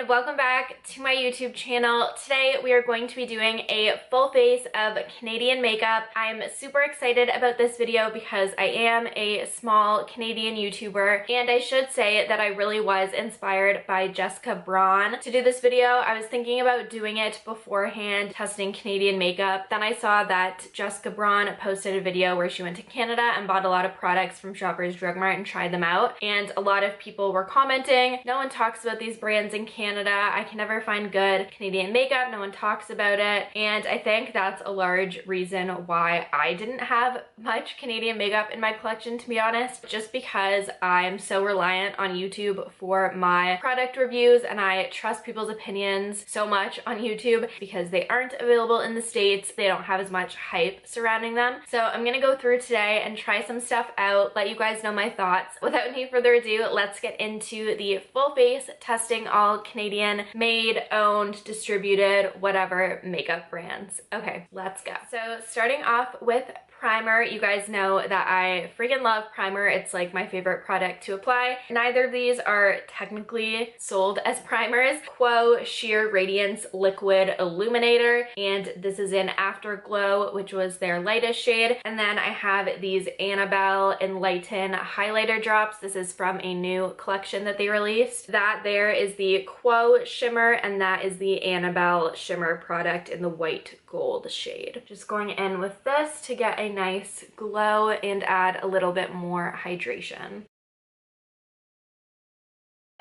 welcome back to my YouTube channel. Today we are going to be doing a full face of Canadian makeup. I'm super excited about this video because I am a small Canadian YouTuber, and I should say that I really was inspired by Jessica Braun to do this video. I was thinking about doing it beforehand, testing Canadian makeup. Then I saw that Jessica Braun posted a video where she went to Canada and bought a lot of products from Shoppers Drug Mart and tried them out, and a lot of people were commenting, no one talks about these brands in Canada. I can never find good Canadian makeup. No one talks about it. And I think that's a large reason why I didn't have much Canadian makeup in my collection, to be honest, just because I'm so reliant on YouTube for my product reviews, and I trust people's opinions so much on YouTube because they aren't available in the States. They don't have as much hype surrounding them. So I'm gonna go through today and try some stuff out, let you guys know my thoughts. Without any further ado, let's get into the full face testing all Canadian made, owned, distributed, whatever makeup brands. Okay, let's go. So starting off with primer. You guys know that I freaking love primer. It's like my favorite product to apply. Neither of these are technically sold as primers. Quo Sheer Radiance Liquid Illuminator, and this is in Afterglow, which was their lightest shade. And then I have these Annabelle Enlighten highlighter drops. This is from a new collection that they released. That there is the Quo Shimmer, and that is the Annabelle Shimmer product in the white gold shade. Just going in with this to get a nice glow and add a little bit more hydration.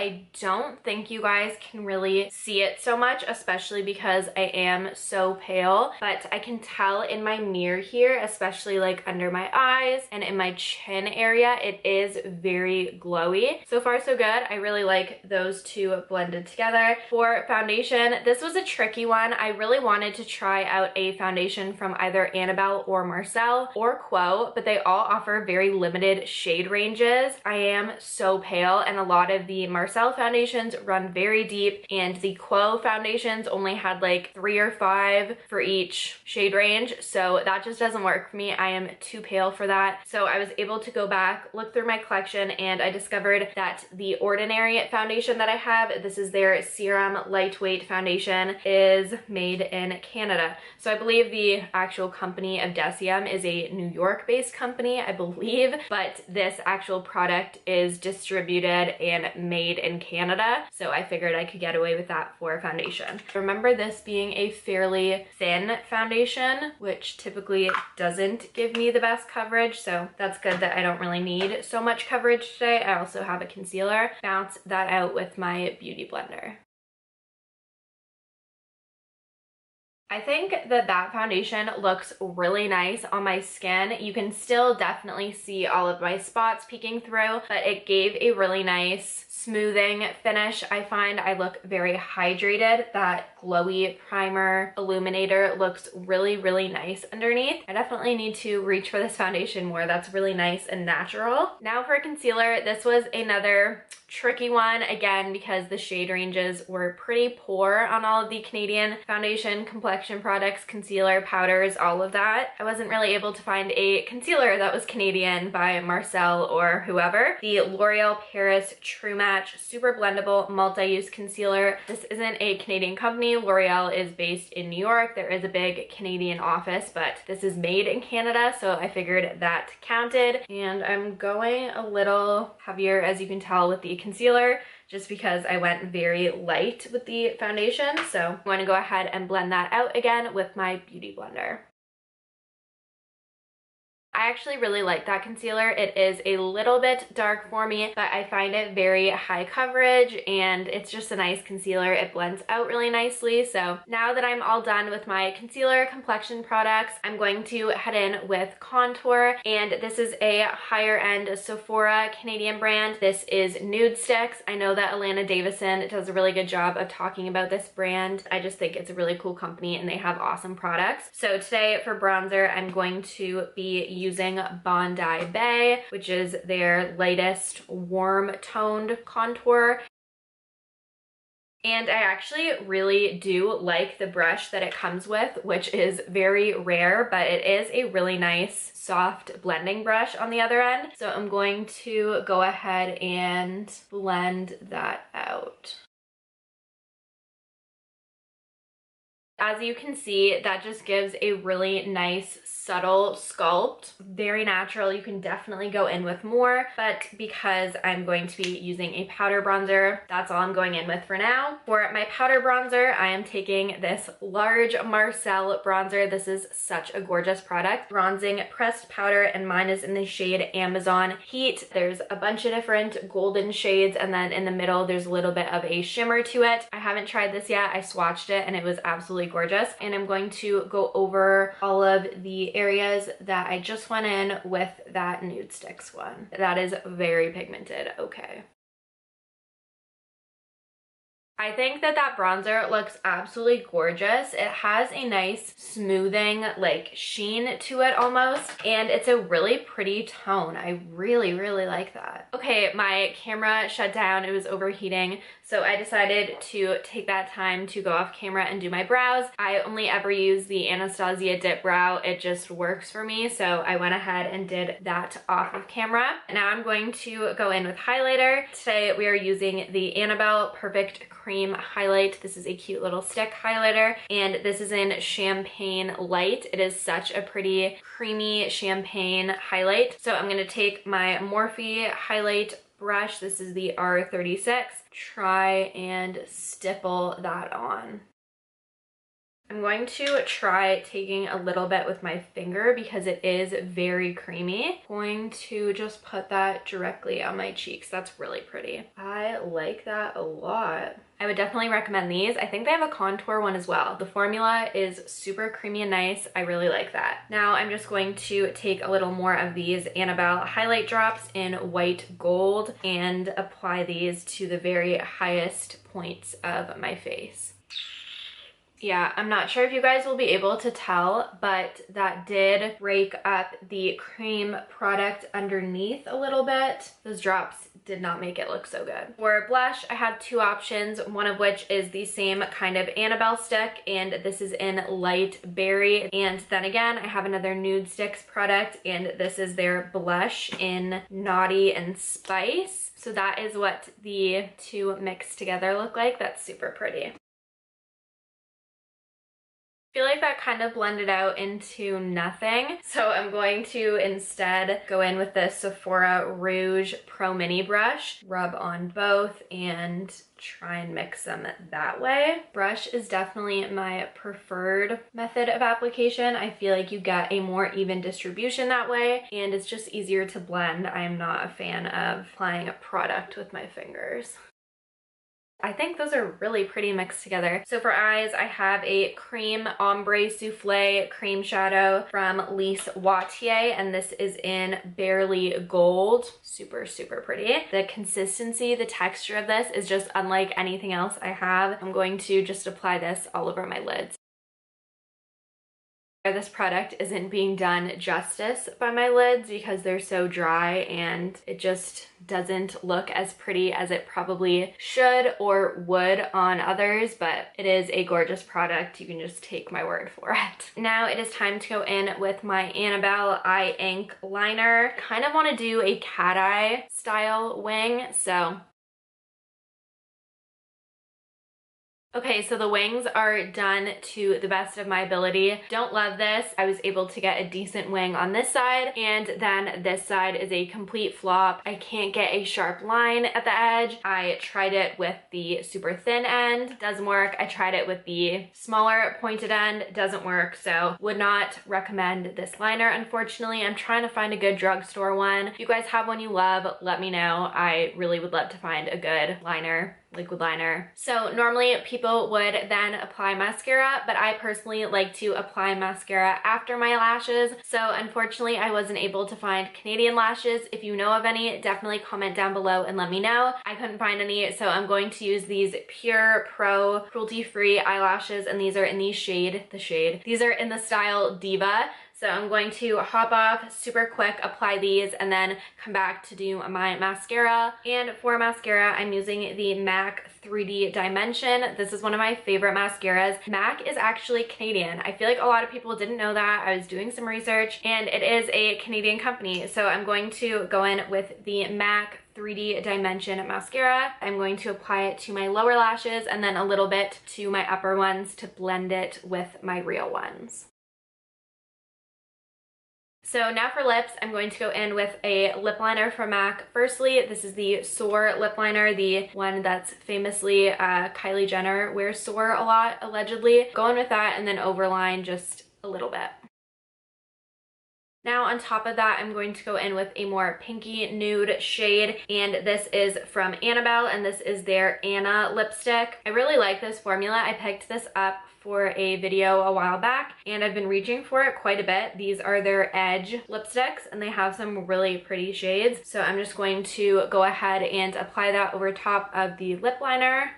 I don't think you guys can really see it so much, especially because I am so pale, but I can tell in my mirror here, especially like under my eyes and in my chin area, it is very glowy. So far so good. I really like those two blended together. For foundation, this was a tricky one. I really wanted to try out a foundation from either Annabelle or Marcel or Quo, but they all offer very limited shade ranges. I am so pale, and a lot of the Marcel foundations run very deep, and the Quo foundations only had like 3 or 5 for each shade range, so that just doesn't work for me. I am too pale for that. So I was able to go back, look through my collection, and I discovered that the Ordinariate foundation that I have, this is their serum lightweight foundation, is made in Canada. So I believe the actual company of Decium is a New York based company, I believe, but this actual product is distributed and made in Canada, so I figured I could get away with that for a foundation. Remember this being a fairly thin foundation, which typically doesn't give me the best coverage, so that's good that I don't really need so much coverage today. I also have a concealer. Bounce that out with my beauty blender. I think that that foundation looks really nice on my skin. You can still definitely see all of my spots peeking through, but it gave a really nice smoothing finish. I find I look very hydrated. That glowy primer illuminator looks really, really nice underneath. I definitely need to reach for this foundation more. That's really nice and natural. Now for concealer, this was another tricky one, again, because the shade ranges were pretty poor on all of the Canadian foundation, complexion products, concealer, powders, all of that. I wasn't really able to find a concealer that was Canadian by Marcel or whoever. The L'Oreal Paris True Match Super Blendable Multi-Use Concealer. This isn't a Canadian company. L'Oreal is based in New York. There is a big Canadian office, but this is made in Canada, so I figured that counted. And I'm going a little heavier, as you can tell, with the concealer, just because I went very light with the foundation. So I'm going to go ahead and blend that out again with my beauty blender. I actually really like that concealer. It is a little bit dark for me, but I find it very high coverage, and it's just a nice concealer. It blends out really nicely. So now that I'm all done with my concealer complexion products, I'm going to head in with contour, and this is a higher end Sephora Canadian brand. This is Nude Stix. I know that Alana Davison does a really good job of talking about this brand. I just think it's a really cool company, and they have awesome products. So today for bronzer, I'm going to be using Bondi Bay, which is their lightest warm toned contour. And I actually really do like the brush that it comes with, which is very rare, but it is a really nice soft blending brush on the other end. So I'm going to go ahead and blend that out. As you can see, that just gives a really nice subtle sculpt. Very natural. You can definitely go in with more, but because I'm going to be using a powder bronzer, that's all I'm going in with for now. For my powder bronzer, I am taking this large Marcel bronzer. This is such a gorgeous product. Bronzing pressed powder, and mine is in the shade Amazon Heat. There's a bunch of different golden shades, and then in the middle, there's a little bit of a shimmer to it. I haven't tried this yet. I swatched it and it was absolutely gorgeous. And I'm going to go over all of the areas that I just went in with that Nude Stix one. That is very pigmented. Okay. I think that that bronzer looks absolutely gorgeous. It has a nice smoothing like sheen to it almost, and it's a really pretty tone. I really like that. Okay, my camera shut down. It was overheating, so I decided to take that time to go off camera and do my brows. I only ever use the Anastasia Dip Brow. It just works for me, so I went ahead and did that off of camera. Now I'm going to go in with highlighter. Today we are using the Annabelle Perfect Cream Highlight. This is a cute little stick highlighter, and this is in Champagne Light. It is such a pretty creamy champagne highlight. So I'm going to take my Morphe highlight brush. This is the R36. Try and stipple that on. I'm going to try taking a little bit with my finger because it is very creamy. I'm going to just put that directly on my cheeks. That's really pretty. I like that a lot. I would definitely recommend these. I think they have a contour one as well. The formula is super creamy and nice. I really like that. Now I'm just going to take a little more of these Annabelle highlight drops in white gold and apply these to the very highest points of my face. Yeah, I'm not sure if you guys will be able to tell, but that did break up the cream product underneath a little bit. Those drops did not make it look so good. For blush, I have two options, one of which is the same kind of Annabelle stick, and this is in Light Berry. And then again, I have another Nude Stix product, and this is their blush in Naughty and Spice. So that is what the two mixed together look like. That's super pretty. I feel like that kind of blended out into nothing, so I'm going to instead go in with the Sephora Rouge Pro Mini brush, rub on both, and try and mix them that way. Brush is definitely my preferred method of application. I feel like you get a more even distribution that way, and it's just easier to blend. I'm not a fan of applying a product with my fingers. I think those are really pretty mixed together. So for eyes, I have a cream ombre souffle cream shadow from Lise Wattier, and this is in Barely Gold. Super pretty. The consistency, the texture of this is just unlike anything else I have. I'm going to just apply this all over my lids. This product isn't being done justice by my lids because they're so dry and it just doesn't look as pretty as it probably should or would on others, but it is a gorgeous product. You can just take my word for it. Now it is time to go in with my Annabelle Eye Ink Liner. Kind of want to do a cat eye style wing, so okay, so the wings are done to the best of my ability. Don't love this. I was able to get a decent wing on this side, and then this side is a complete flop. I can't get a sharp line at the edge. I tried it with the super thin end, doesn't work. I tried it with the smaller pointed end, doesn't work, so would not recommend this liner, unfortunately. I'm trying to find a good drugstore one. If you guys have one you love, let me know. I really would love to find a good liner, liquid liner. So normally people would then apply mascara, but I personally like to apply mascara after my lashes. So unfortunately I wasn't able to find Canadian lashes. If you know of any, definitely comment down below and let me know. I couldn't find any, so I'm going to use these Pure Pro cruelty-free eyelashes, and these are in the shade, these are in the style Diva. So I'm going to hop off super quick, apply these, and then come back to do my mascara. And for mascara, I'm using the MAC 3D Dimension. This is one of my favorite mascaras. MAC is actually Canadian. I feel like a lot of people didn't know that. I was doing some research, and it is a Canadian company. So I'm going to go in with the MAC 3D Dimension mascara. I'm going to apply it to my lower lashes and then a little bit to my upper ones to blend it with my real ones. So now for lips, I'm going to go in with a lip liner from MAC. Firstly, this is the Soar lip liner, the one that's famously Kylie Jenner wears Soar a lot, allegedly. Go in with that and then overline just a little bit. Now on top of that, I'm going to go in with a more pinky nude shade, and this is from Annabelle, and this is their Anna lipstick. I really like this formula. I picked this up for a video a while back, and I've been reaching for it quite a bit. These are their Edge lipsticks, and they have some really pretty shades. So I'm just going to go ahead and apply that over top of the lip liner.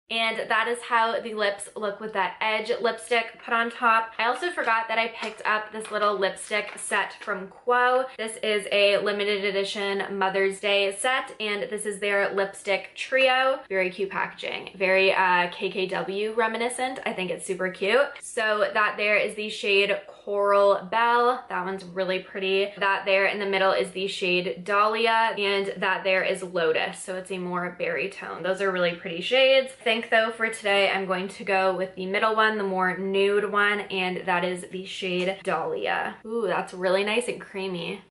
And that is how the lips look with that Edge lipstick put on top. I also forgot that I picked up this little lipstick set from Quo. This is a limited edition Mother's Day set, and this is their lipstick trio. Very cute packaging, very KKW reminiscent. I think it's super cute. So that there is the shade Coral Belle. That one's really pretty. That there in the middle is the shade Dahlia, and that there is Lotus. So it's a more berry tone. Those are really pretty shades. I think though for today I'm going to go with the middle one, the more nude one, and that is the shade Dahlia. Ooh, that's really nice and creamy.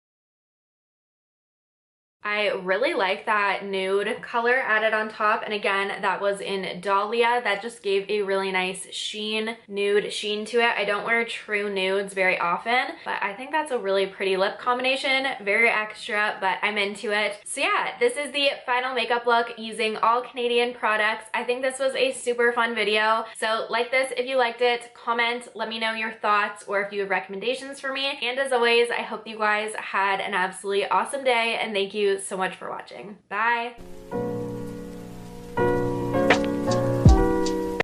I really like that nude color added on top, and again, that was in Dahlia. That just gave a really nice sheen, nude sheen to it. I don't wear true nudes very often, but I think that's a really pretty lip combination. Very extra, but I'm into it. So yeah, this is the final makeup look using all Canadian products. I think this was a super fun video. So like this if you liked it, comment, let me know your thoughts, or if you have recommendations for me. And as always, I hope you guys had an absolutely awesome day, and thank you so much for watching. Bye!